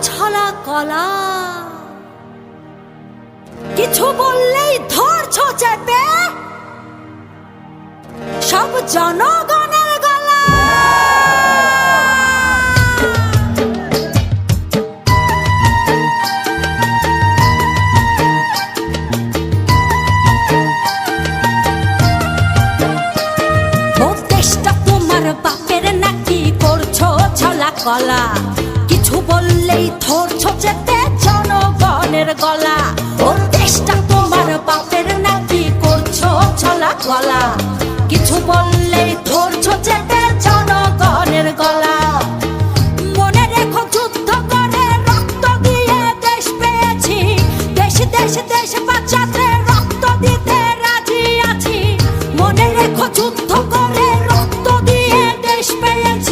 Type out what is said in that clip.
ছলা কলা, কিছু বললেই ধরছো চেপে সব জনগণের গলা। দেশটা তোমার বাপের নাকি করছো ছলা কলা, কিছু বললেই ধরছো চেপে জনগণের গলা। ও দেশটা তোমার বাপের নাকি করছো ছলা কলা, কিছু বললেই ধরছো চেপে